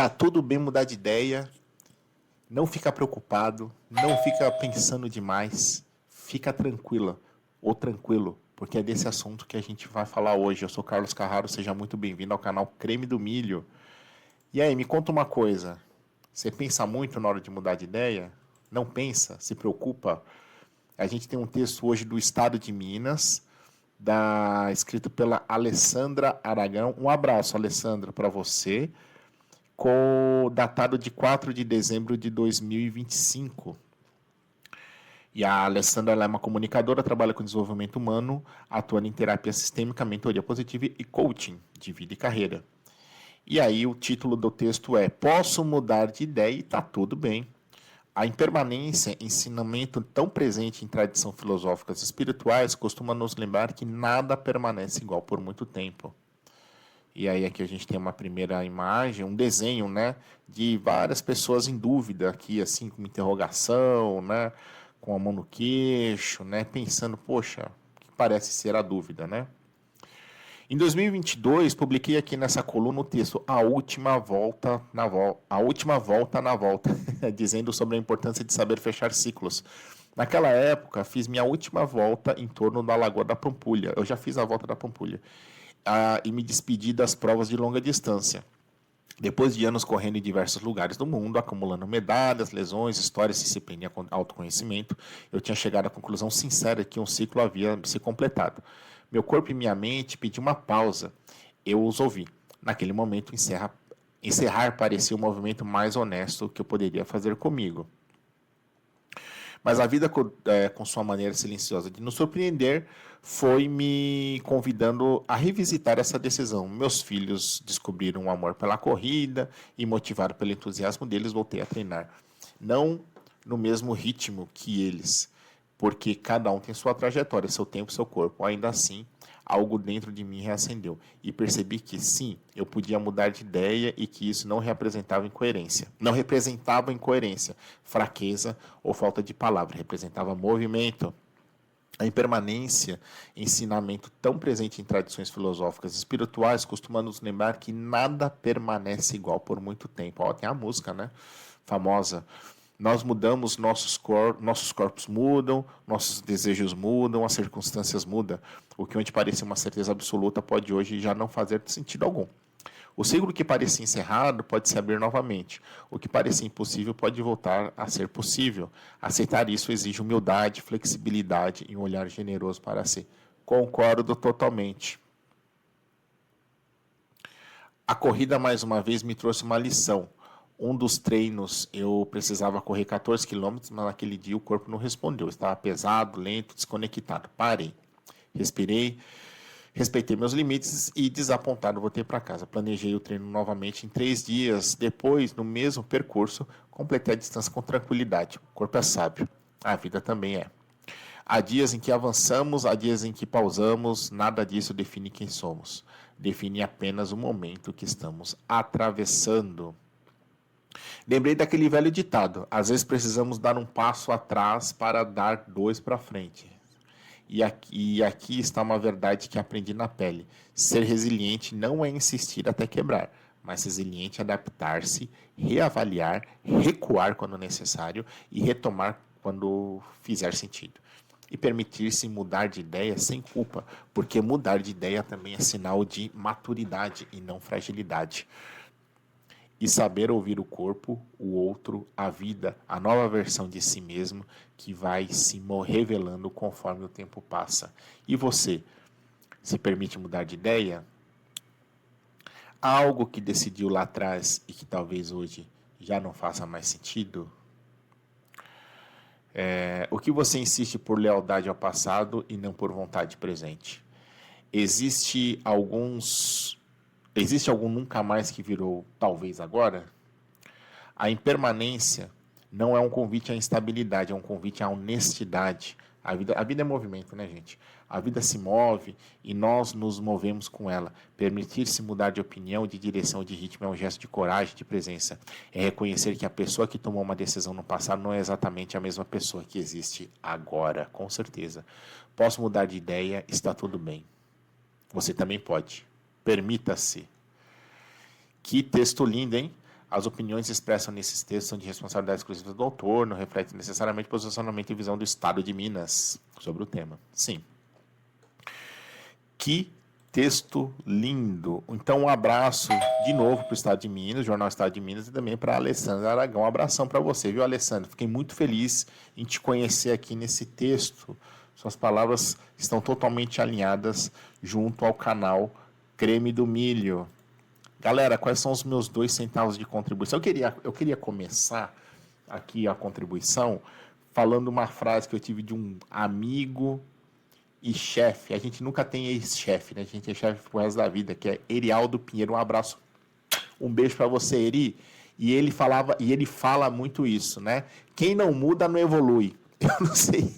Tá tudo bem mudar de ideia, não fica preocupado, não fica pensando demais, fica tranquila ou tranquilo, porque é desse assunto que a gente vai falar hoje. Eu sou Carlos Carraro, seja muito bem-vindo ao canal Creme do Milho. E aí, me conta uma coisa, você pensa muito na hora de mudar de ideia? Não pensa? Se preocupa? A gente tem um texto hoje do Estado de Minas, escrito pela Alessandra Aragão. Um abraço, Alessandra, para você. Datado de 4 de dezembro de 2025. E a Alessandra ela é uma comunicadora, trabalha com desenvolvimento humano, atuando em terapia sistêmica, mentoria positiva e coaching de vida e carreira. E aí o título do texto é Posso mudar de ideia e tá tudo bem. A impermanência, ensinamento tão presente em tradições filosóficas e espirituais, costuma nos lembrar que nada permanece igual por muito tempo. E aí aqui a gente tem uma primeira imagem, um desenho, né, de várias pessoas em dúvida aqui, assim, com uma interrogação, né, com a mão no queixo, né, pensando, poxa, o que parece ser a dúvida, né? Em 2022, publiquei aqui nessa coluna o texto A Última Volta na Volta, A Última Volta na Volta, dizendo sobre a importância de saber fechar ciclos. Naquela época, fiz minha última volta em torno da Lagoa da Pampulha. Eu já fiz a volta da Pampulha. E me despedi das provas de longa distância. Depois de anos correndo em diversos lugares do mundo, acumulando medalhas, lesões, histórias, disciplina e autoconhecimento, eu tinha chegado à conclusão sincera que um ciclo havia se completado. Meu corpo e minha mente pediam uma pausa. Eu os ouvi. Naquele momento, encerrar parecia o movimento mais honesto que eu poderia fazer comigo. Mas a vida, com sua maneira silenciosa de nos surpreender, foi me convidando a revisitar essa decisão. Meus filhos descobriram um amor pela corrida e, motivado pelo entusiasmo deles, voltei a treinar. Não no mesmo ritmo que eles, porque cada um tem sua trajetória, seu tempo, seu corpo. Ainda assim, algo dentro de mim reacendeu e percebi que sim, eu podia mudar de ideia e que isso não representava incoerência. Não representava incoerência, fraqueza ou falta de palavra, representava movimento. A impermanência, ensinamento tão presente em tradições filosóficas e espirituais, costuma nos lembrar que nada permanece igual por muito tempo. Ó, tem a música, né? Famosa. Nós mudamos, nossos corpos mudam, nossos desejos mudam, as circunstâncias mudam. O que antes parecia uma certeza absoluta pode hoje já não fazer sentido algum. O ciclo que parecia encerrado pode se abrir novamente. O que parecia impossível pode voltar a ser possível. Aceitar isso exige humildade, flexibilidade e um olhar generoso para si. Concordo totalmente. A corrida, mais uma vez, me trouxe uma lição. Um dos treinos, eu precisava correr 14 quilômetros, mas naquele dia o corpo não respondeu. Eu estava pesado, lento, desconectado. Parei. Respirei, respeitei meus limites e, desapontado, voltei para casa. Planejei o treino novamente em 3 dias. Depois, no mesmo percurso, completei a distância com tranquilidade. O corpo é sábio. A vida também é. Há dias em que avançamos, há dias em que pausamos, nada disso define quem somos. Define apenas o momento que estamos atravessando. Lembrei daquele velho ditado: às vezes precisamos dar um passo atrás para dar 2 para frente. E aqui está uma verdade que aprendi na pele. Ser resiliente não é insistir até quebrar, mas resiliente é adaptar-se, reavaliar, recuar quando necessário e retomar quando fizer sentido. E permitir-se mudar de ideia sem culpa, porque mudar de ideia também é sinal de maturidade e não fragilidade. E saber ouvir o corpo, o outro, a vida, a nova versão de si mesmo que vai se revelando conforme o tempo passa. E você, se permite mudar de ideia? Há algo que decidiu lá atrás e que talvez hoje já não faça mais sentido? O que você insiste por lealdade ao passado e não por vontade presente? Existe alguns Existe algum nunca mais que virou talvez agora? A impermanência não é um convite à instabilidade, é um convite à honestidade. A vida é movimento, né, gente? A vida se move e nós nos movemos com ela. Permitir-se mudar de opinião, de direção, de ritmo é um gesto de coragem, de presença. É reconhecer que a pessoa que tomou uma decisão no passado não é exatamente a mesma pessoa que existe agora, com certeza. Posso mudar de ideia, está tudo bem. Você também pode. Permita-se. Que texto lindo, hein? As opiniões expressas nesses textos são de responsabilidade exclusiva do autor, não refletem necessariamente o posicionamento e visão do Estado de Minas sobre o tema. Sim. Que texto lindo. Então, um abraço de novo para o Estado de Minas, Jornal Estado de Minas, e também para a Alessandra Aragão. Um abração para você, viu, Alessandra? Fiquei muito feliz em te conhecer aqui nesse texto. Suas palavras estão totalmente alinhadas junto ao canal Creme do Milho. Galera, quais são os meus 2 centavos de contribuição? Eu queria começar aqui a contribuição falando uma frase que eu tive de um amigo e chefe. A gente nunca tem ex-chefe, né? A gente é chefe pro resto da vida, que é Erialdo Pinheiro. Um abraço, um beijo para você, Eri. E ele fala muito isso, né? Quem não muda não evolui. Eu não sei.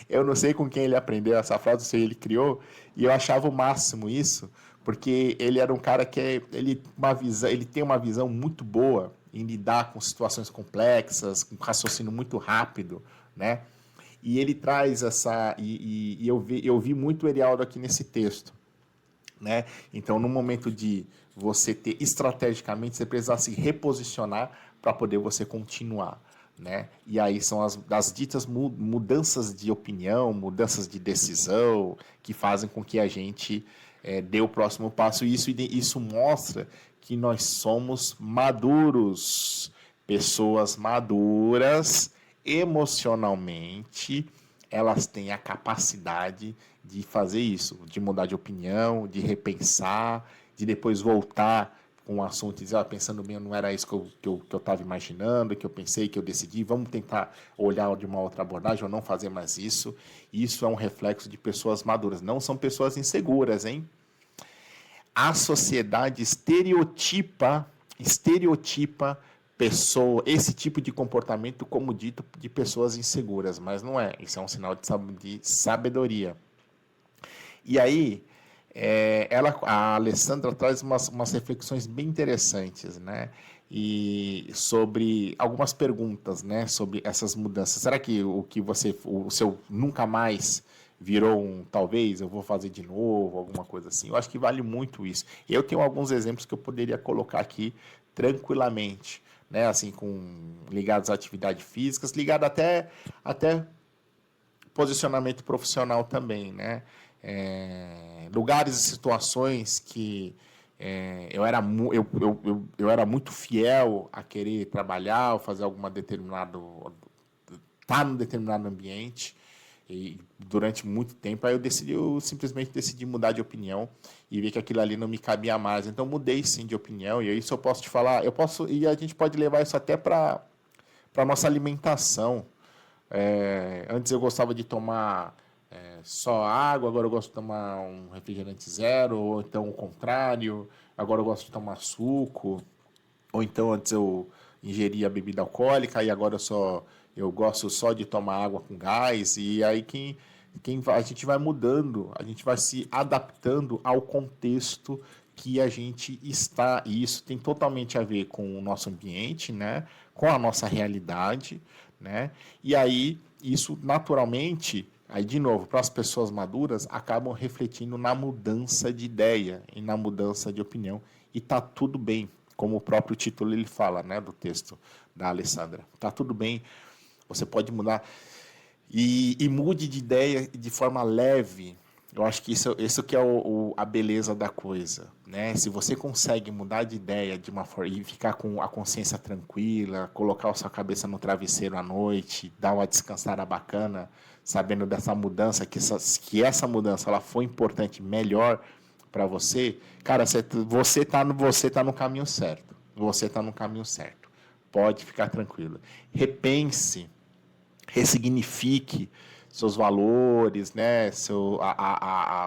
Eu não sei com quem ele aprendeu essa frase, não sei ele criou, e eu achava o máximo isso, porque ele era um cara que ele tem uma visão muito boa em lidar com situações complexas, com raciocínio muito rápido, né? E ele traz essa. E eu vi muito o Erialdo aqui nesse texto, né? Então, no momento de você ter estrategicamente, você precisa se reposicionar para poder você continuar, né? E aí são as ditas mudanças de opinião, mudanças de decisão que fazem com que a gente dê o próximo passo. E isso mostra que nós somos maduros, pessoas maduras emocionalmente, elas têm a capacidade de fazer isso, de mudar de opinião, de repensar, de depois voltar com o assunto e dizer, pensando bem, não era isso que eu estava imaginando, que eu pensei, que eu decidi, vamos tentar olhar de uma outra abordagem ou não fazer mais isso. Isso é um reflexo de pessoas maduras, não são pessoas inseguras, hein? A sociedade estereotipa esse tipo de comportamento como dito de pessoas inseguras, mas não é. Isso é um sinal de sabedoria. E aí, a Alessandra traz umas reflexões bem interessantes, né? E sobre algumas perguntas, né? Sobre essas mudanças. Será que o seu nunca mais virou um talvez, eu vou fazer de novo, alguma coisa assim? Eu acho que vale muito isso. Eu tenho alguns exemplos que eu poderia colocar aqui tranquilamente, né? Assim, ligados à atividade física, ligado até posicionamento profissional também, né? Lugares e situações que eu era muito fiel a querer trabalhar ou fazer estar num determinado ambiente e durante muito tempo, aí eu simplesmente decidi mudar de opinião e ver que aquilo ali não me cabia mais. Então mudei sim de opinião e isso eu posso te falar, e a gente pode levar isso até para nossa alimentação. Antes eu gostava de tomar só água, agora eu gosto de tomar um refrigerante zero, ou então o contrário, agora eu gosto de tomar suco, ou então antes eu ingeria bebida alcoólica e agora eu gosto só de tomar água com gás, e aí a gente vai mudando, a gente vai se adaptando ao contexto que a gente está, e isso tem totalmente a ver com o nosso ambiente, né? Com a nossa realidade, né? E aí, isso naturalmente, aí de novo, para as pessoas maduras, acabam refletindo na mudança de ideia e na mudança de opinião. E tá tudo bem, como o próprio título ele fala, né, do texto da Alessandra. Tá tudo bem, você pode mudar. E mude de ideia de forma leve. Eu acho que isso que é a beleza da coisa, né? Se você consegue mudar de ideia de uma forma e ficar com a consciência tranquila, colocar a sua cabeça no travesseiro à noite, dar uma descansada bacana, sabendo dessa mudança, que essa mudança ela foi importante, melhor para você, cara, você tá no caminho certo. Você tá no caminho certo. Pode ficar tranquilo. Repense, ressignifique seus valores, né,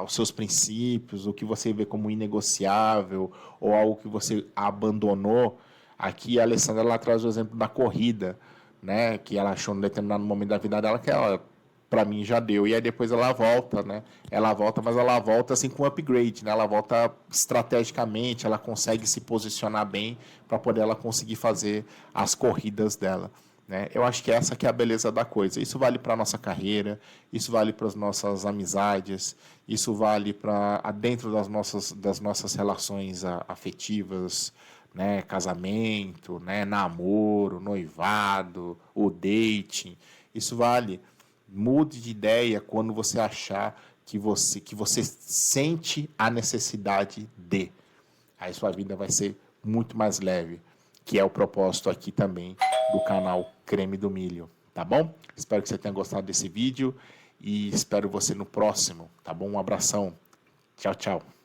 os seus princípios, o que você vê como inegociável ou algo que você abandonou. Aqui a Alessandra ela traz o exemplo da corrida, né, que ela achou em determinado momento da vida dela que ela, para mim já deu, e aí depois ela volta, né? Ela volta, mas ela volta assim com upgrade, né? Ela volta estrategicamente, ela consegue se posicionar bem para poder ela conseguir fazer as corridas dela. Né? Eu acho que essa que é a beleza da coisa. Isso vale para a nossa carreira, isso vale para as nossas amizades, isso vale para dentro das nossas relações afetivas, né? Casamento, né? Namoro, noivado, o dating. Isso vale. Mude de ideia quando você achar que você sente a necessidade de. Aí sua vida vai ser muito mais leve, que é o propósito aqui também do canal Creme do Milho, tá bom? Espero que você tenha gostado desse vídeo e espero você no próximo, tá bom? Um abração. Tchau, tchau.